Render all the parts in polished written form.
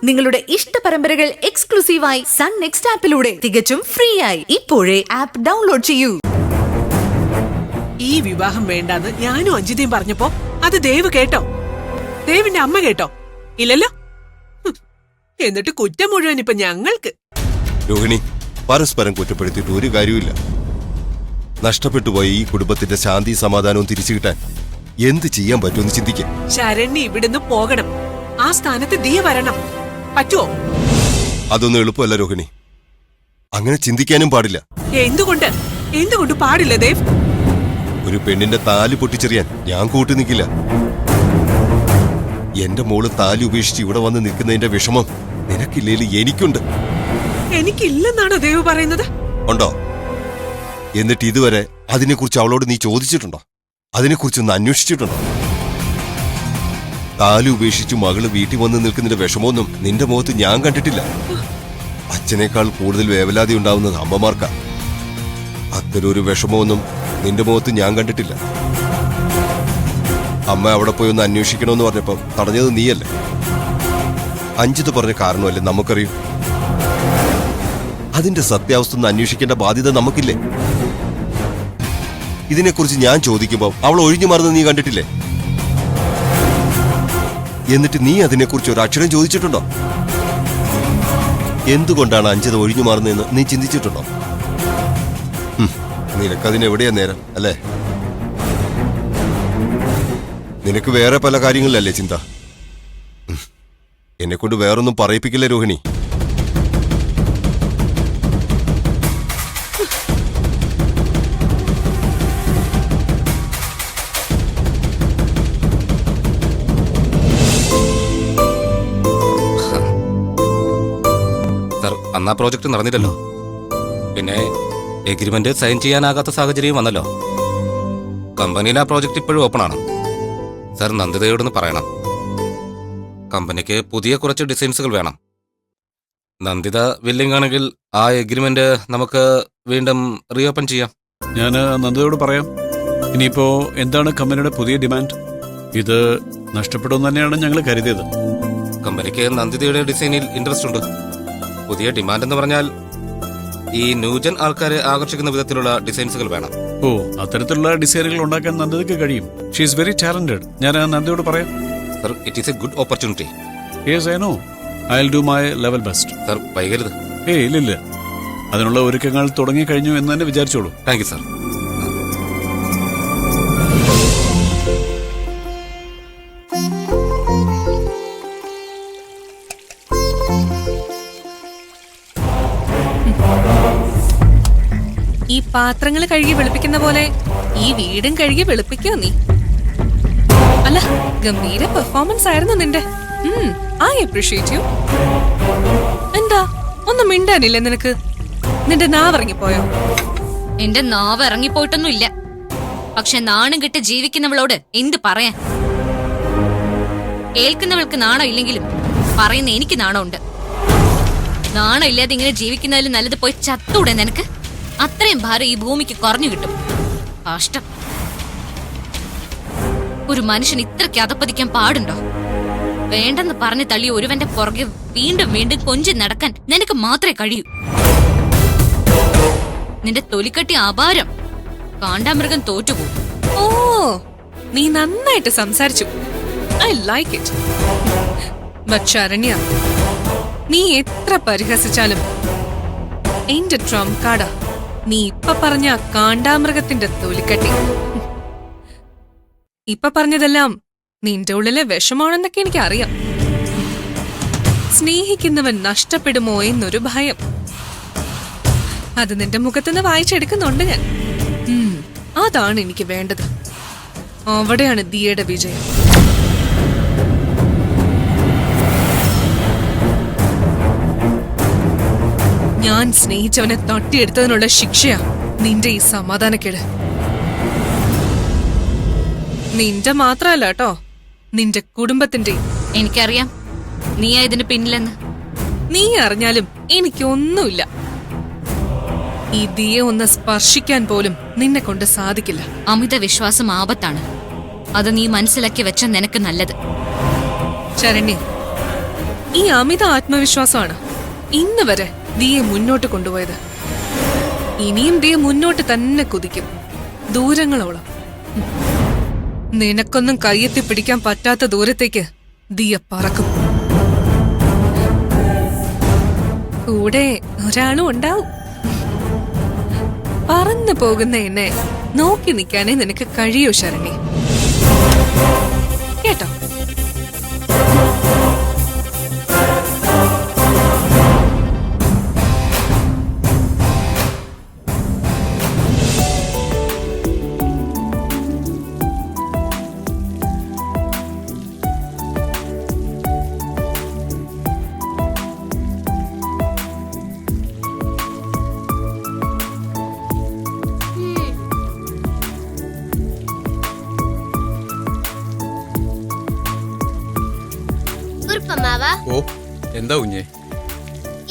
നിങ്ങളുടെ ഇഷ്ട പരമ്പരകൾ എക്സ്ക്ലൂസീവായി സൺ നെക്സ്റ്റ് ആപ്പിലൂടെ തികച്ചും ഫ്രീ ആയി ഇപ്പോഴേ ആപ്പ് ഡൗൺലോഡ് ചെയ്യൂ. ഈ വിവാഹം വേണ്ടാന്ന് ഞാനും അഞ്ജിതയും പറഞ്ഞപ്പോ അത് ദേവ് കേട്ടോ? ദേവിന്റെ അമ്മ കേട്ടോ? ഇല്ലല്ലോ. എന്നിട്ട് കുറ്റം മുഴുവൻ ഇപ്പൊ ഞങ്ങൾക്ക്. രോഹിണി, പരസ്പരം കുറ്റപ്പെടുത്തിയിട്ട് ഒരു കാര്യമില്ല. നഷ്ടപ്പെട്ടു പോയ ഈ കുടുംബത്തിന്റെ ശാന്തി സമാധാനവും തിരിച്ചു കിട്ടാൻ എന്ത് ചെയ്യാൻ പറ്റുമെന്ന് ചിന്തിക്കാം. ശരണ്യ ഇവിടുന്ന് പോകണം. ആ സ്ഥാനത്ത് ദിയ വരണം. പറ്റുമോ? അതൊന്നും എളുപ്പമല്ല രോഹിണി. അങ്ങനെ ചിന്തിക്കാനും പാടില്ല. എന്തുകൊണ്ട് പാടില്ല ദേവ്? ഒരു പെണ്ണിന്റെ താലി പൊട്ടിച്ചെറിയാൻ ഞാൻ കൂട്ടി നിൽക്കില്ല. എന്റെ മോള് താലി ഉപേക്ഷിച്ച് ഇവിടെ വന്ന് നിൽക്കുന്നതിന്റെ വിഷമം നിനക്കില്ലേലും എനിക്കുണ്ട്. എനിക്കില്ലെന്നാണോ ദേവ് പറയുന്നത്? ഉണ്ടോ? എന്നിട്ട് ഇതുവരെ അതിനെക്കുറിച്ച് അവളോട് നീ ചോദിച്ചിട്ടുണ്ടോ? അതിനെക്കുറിച്ചൊന്ന് അന്വേഷിച്ചിട്ടുണ്ടോ? താലി ഉപേക്ഷിച്ച് മകള് വീട്ടിൽ വന്ന് നിൽക്കുന്നതിന്റെ വിഷമമൊന്നും നിന്റെ മുഖത്ത് ഞാൻ കണ്ടിട്ടില്ല. അച്ഛനേക്കാൾ കൂടുതൽ വേവലാതി ഉണ്ടാവുന്നത് അമ്മമാർക്കാ. അത്തരൊരു വിഷമമൊന്നും നിന്റെ മുഖത്ത് ഞാൻ കണ്ടിട്ടില്ല. അമ്മ അവിടെ പോയി ഒന്ന് അന്വേഷിക്കണമെന്ന് പറഞ്ഞപ്പോ തടഞ്ഞത് നീയല്ലേ? അഞ്ജിത് പറഞ്ഞ കാരണമല്ലേ നമുക്കറിയൂ. അതിന്റെ സത്യാവസ്ഥ ഒന്ന് അന്വേഷിക്കേണ്ട ബാധ്യത നമുക്കില്ലേ? ഇതിനെക്കുറിച്ച് ഞാൻ ചോദിക്കുമ്പോൾ അവൾ ഒഴിഞ്ഞു മാറുന്നത് നീ കണ്ടിട്ടില്ലേ? എന്നിട്ട് നീ അതിനെക്കുറിച്ച് ഒരു അക്ഷരം ചോദിച്ചിട്ടുണ്ടോ? എന്തുകൊണ്ടാണ് അഞ്ജിത ഒഴിഞ്ഞു മാറുന്നതെന്ന് നീ ചിന്തിച്ചിട്ടുണ്ടോ? നിനക്കതിനെവിടെയാ നേരം അല്ലേ? നിനക്ക് വേറെ പല കാര്യങ്ങളിലല്ലേ ചിന്ത. എന്നെക്കൊണ്ട് വേറൊന്നും പറയിപ്പിക്കില്ല രോഹിണി. അന്നാ പ്രോജക്റ്റ് നടന്നില്ലല്ലോ. പിന്നെ എഗ്രിമെന്റ് സൈൻ ചെയ്യാനാകാത്ത സാഹചര്യം വന്നല്ലോ. കമ്പനിയിൽ ആ പ്രോജക്റ്റ് ഇപ്പോഴും ഓപ്പൺ ആണ്. സർ, നന്ദിതയോടൊന്ന് പറയണം. കമ്പനിക്ക് പുതിയ കുറച്ച് ഡിസൈൻസുകൾ വേണം. നന്ദിത വില്ലിംഗ് ആണെങ്കിൽ ആ എഗ്രിമെന്റ് നമുക്ക് വീണ്ടും റീഓപ്പൺ ചെയ്യാം. ഞാൻ നന്ദിതയോട് പറയാം. ഇനിയിപ്പോ എന്താണ് കമ്പനിയുടെ പുതിയ ഡിമാൻഡ്? ഇത് നഷ്ടപ്പെടുമെന്ന് തന്നെയാണ് ഞങ്ങൾ കരുതിയത്. കമ്പനിക്ക് നന്ദിതയുടെ ഡിസൈനിൽ ഇൻട്രസ്റ്റ് ഉണ്ട്. പുതിയ ഡിമാൻഡ് എന്ന് പറഞ്ഞാൽ ഈ ന്യൂജൻ ആൾക്കാരെ ആകർഷിക്കുന്ന വിധത്തിലുള്ള ഡിസൈൻസുകൾ വേണം. ഓ, അത്തരത്തിലുള്ള ഡിസൈനുകൾ ഉണ്ടാക്കാൻ നന്ദിതയ്ക്ക് കഴിയും. She is very talented. ഞാൻ നന്ദിയോട് പറയാം. Sir, it is a good opportunity. Yes, I know. I will do my level best. Sir, വൈകരുത്. ഇല്ലില്ല, അതിനുള്ള ഒരുക്കങ്ങൾ തുടങ്ങി കഴിഞ്ഞു എന്ന് തന്നെ വിചാരിച്ചോളൂ. Thank you sir. ഈ പാത്രങ്ങൾ കഴുകി വെളുപ്പിക്കുന്ന പോലെ ഈ വീടും കഴുകി വെളുപ്പിക്കോ നീ? അല്ല, ഗംഭീര പെർഫോമൻസ് ആയിരുന്നു നിന്റെ. I appreciate you. എന്താ ഒന്നും മിണ്ടാനില്ല നിനക്ക്? നിന്റെ നാവ് ഇറങ്ങിപ്പോയോ? എന്റെ നാവ് ഇറങ്ങിപ്പോയിട്ടൊന്നും ഇല്ല. പക്ഷെ നാണം കെട്ട് ജീവിക്കുന്നവളോട് എന്ത് പറയാൻ? കേൾക്കുന്നവൾക്ക് നാണം ഇല്ലെങ്കിലും പറയുന്ന എനിക്ക് നാണമുണ്ട്. നാണം ഇല്ലാതെ ഇങ്ങനെ ജീവിക്കുന്നതിലും നല്ലത് പോയി ചത്തൂടെ നിനക്ക്? അത്രയും ഭാരം ഈ ഭൂമിക്ക് കുറഞ്ഞു കിട്ടും. കഷ്ടം. ഒരു മനുഷ്യൻ ഇത്രയ്ക്ക് അധപ്പതിക്കാൻ പാടുണ്ടോ? വേണ്ടെന്ന് പറഞ്ഞു തള്ളി ഒരുവന്റെ പുറകെ വീണ്ടും വീണ്ടും കൊഞ്ചി നടക്കാൻ നിനക്ക് മാത്രമേ കഴിയൂ. നിന്റെ തൊലിക്കട്ടി അപാരം. കാണ്ടാമൃഗം തോറ്റുപോകും. ഓ, നീ നന്നായിട്ട് സംസാരിച്ചു. I like it. But Saranya, നീ എത്ര പരിഹസിച്ചാലും എന്റെ ട്രംപ് കാർഡാ നീ ഇപ്പൊ പറഞ്ഞ കാണ്ടാമൃഗത്തിന്റെ തൊലിക്കട്ടി. ഇപ്പൊ പറഞ്ഞതെല്ലാം നിന്റെ ഉള്ളിലെ വിഷമാണെന്നൊക്കെ എനിക്ക് അറിയാം. സ്നേഹിക്കുന്നവൻ നഷ്ടപ്പെടുമോ എന്നൊരു ഭയം. അത് നിന്റെ മുഖത്തുനിന്ന് വായിച്ചെടുക്കുന്നുണ്ട് ഞാൻ. അതാണ് എനിക്ക് വേണ്ടത്. അവിടെയാണ് ദിയയുടെ വിജയം. ഞാൻ സ്നേഹിച്ചവനെ തട്ടിയെടുത്തതിനുള്ള ശിക്ഷയാ നിന്റെ ഈ സമാധാനക്കേട്. നിന്റെ മാത്രല്ല കേട്ടോ, നിന്റെ കുടുംബത്തിന്റെ. എനിക്കറിയാം നീയാ ഇതിന് പിന്നിലെന്ന്. നീ അറിഞ്ഞാലും എനിക്കൊന്നുമില്ല. ഈ ദിയെ ഒന്ന് സ്പർശിക്കാൻ പോലും നിന്നെ കൊണ്ട് സാധിക്കില്ല. അമിത വിശ്വാസം ആപത്താണ്. അത് നീ മനസ്സിലാക്കി വെച്ച നിനക്ക് നല്ലത്. ശരണ്യ, ഈ അമിത ആത്മവിശ്വാസമാണ് ഇന്ന് വരെ ദിയെ മുന്നോട്ട് കൊണ്ടുപോയത്. ഇനിയും ദിയ മുന്നോട്ട് തന്നെ കുതിക്കും, ദൂരങ്ങളോളം. നിനക്കൊന്നും കയ്യെത്തി പിടിക്കാൻ പറ്റാത്ത ദൂരത്തേക്ക് ദിയ പറക്കും. കൂടെ ഒരാളും ഉണ്ടാവും. പറന്നു പോകുന്ന എന്നെ നോക്കി നിൽക്കാനേ നിനക്ക് കഴിയൂ ശരണി, കേട്ടോ? കുറുപ്പമ്മാവാ, ഓ എന്താ കുഞ്ഞേ?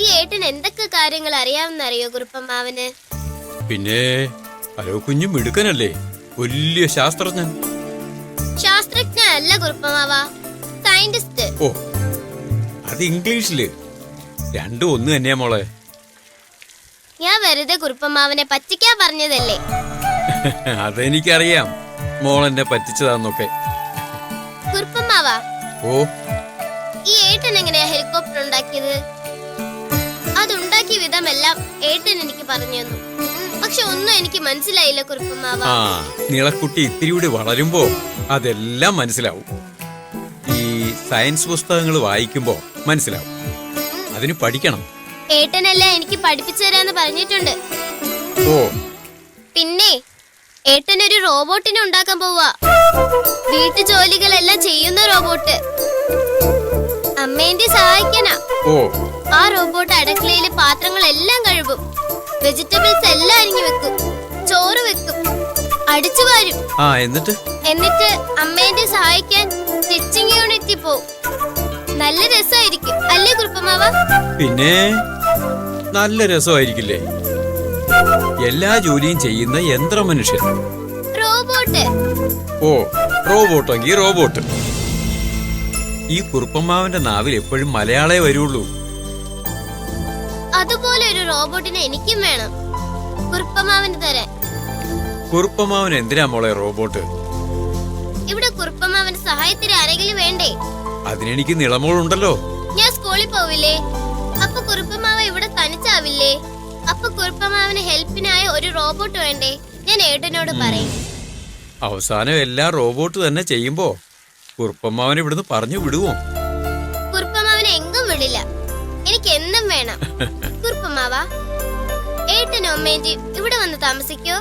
ഈ ഏട്ടൻ എന്തൊക്കെ കാര്യങ്ങൾ അറിയാമെന്നറിയോ കുറുപ്പമ്മാവന്? പിന്നെ അരോ കുഞ്ഞു മിടുക്കനല്ലേ, വലിയ ശാസ്ത്രജ്ഞൻ. ശാസ്ത്രജ്ഞനല്ല കുറുപ്പമ്മാവാ, സയന്റിസ്റ്റ്. ഓ അത് ഇംഗ്ലീഷില്, രണ്ടും ഒന്ന് തന്നെയാ മോളെ. ഞാൻ വെറുതെ കുറുപ്പമ്മാവനെ പറ്റിക്കാൻ പറഞ്ഞതല്ലേ. അതെനിക്കറിയാം മോളെന്നെ പറ്റിച്ചതാന്നൊക്കെ. കുറുപ്പമ്മാവാ, ഓ ഈ ഏട്ടൻ എങ്ങനെയാ ഹെലികോപ്റ്റർ ഉണ്ടാക്കിയത്? അതുണ്ടാക്കിയ വിധമെല്ലാം ഏട്ടൻ എനിക്ക് പറഞ്ഞു തന്നു. പക്ഷെ ഒന്നും എനിക്ക് മനസ്സിലായില്ല കുറുപ്പമ്മാവ. ആ നീളക്കുട്ടി ഇത്തിരി കൂടി വളരുമ്പോ അതെല്ലാം മനസ്സിലാവും. ഈ സയൻസ് പുസ്തകങ്ങൾ വായിക്കുമ്പോ മനസ്സിലാവും. അതിന് പഠിക്കണം. ഏട്ടനെല്ലാം എനിക്ക് പഠിപ്പിച്ചു തരാന്ന് പറഞ്ഞിട്ടുണ്ട്. ഓ പിന്നെ ഏട്ടൻ ഒരു റോബോട്ടിനെ ഉണ്ടാക്കാൻ പോവാ. വീട്ടു ജോലികളെല്ലാം ചെയ്യുന്ന റോബോട്ട്. അമ്മേന്റെ സഹായിക്കാനാ. ഓ ആ റോബോട്ട് അടുക്കളയിലെ പാത്രങ്ങളെല്ലാം കഴുകും, വെജിറ്റബിൾസ് എല്ലാം അരിഞ്ഞു വെക്കും, ചോറ് വെക്കും, അടിച്ചു വാരും. ആ എന്നിട്ട് അമ്മേന്റെ സഹായിക്കാൻ സ്റ്റിച്ചിങ് യൂണിറ്റിൽ പോവും. നല്ല രസമായിരിക്കും അല്ലേ കുറുപ്പമാവ? പിന്നെ നല്ല രസമായിരിക്കില്ലേ? എല്ലാ ജോലിയും ചെയ്യുന്ന യന്ത്ര മനുഷ്യൻ. റോബോട്ട്. ഓ റോബോട്ടെങ്കിൽ റോബോട്ട്. ഈ കുറുപ്പമ്മാവന്റെ നാവിൽ എപ്പോഴും മലയാളേ വരുള്ളൂ. അതുപോലെ ഒരു റോബോട്ടിനെ എനിക്കും വേണം കുറുപ്പമാവന് തരാൻ. കുറുപ്പമ്മാവൻ എന്തിനാ മോളെ റോബോട്ട്? ഇവിടെ കുറുപ്പമാവന് സഹായത്തിന് ആരെങ്കിലും വേണ്ടേ? അതിനെനിക്ക് നിളമോളുണ്ടല്ലോ. ഞാൻ സ്കൂളിൽ പോവില്ലേ? അപ്പൊ കുറുപ്പമാവ ഇവിടെ തനിച്ചാവില്ലേ? അപ്പൊ കുറുപ്പമാവന് ഹെൽപ്പിനായ ഒരു റോബോട്ട് വേണ്ടേ? ഞാൻ ഏട്ടനോട് പറയും. അവസാനം എല്ലാം റോബോട്ട് തന്നെ ചെയ്യുമ്പോ കുറുപ്പമ്മാവൻ ഇവിടുന്ന് പറഞ്ഞു വിടുവോ? കുറുപ്പമാവനെ എങ്ങും വിടില്ല. എനിക്ക് എന്നും വേണം കുറുപ്പമാവ. ഏട്ടനും അമ്മേന്റെയും ഇവിടെ വന്ന് താമസിക്കോ?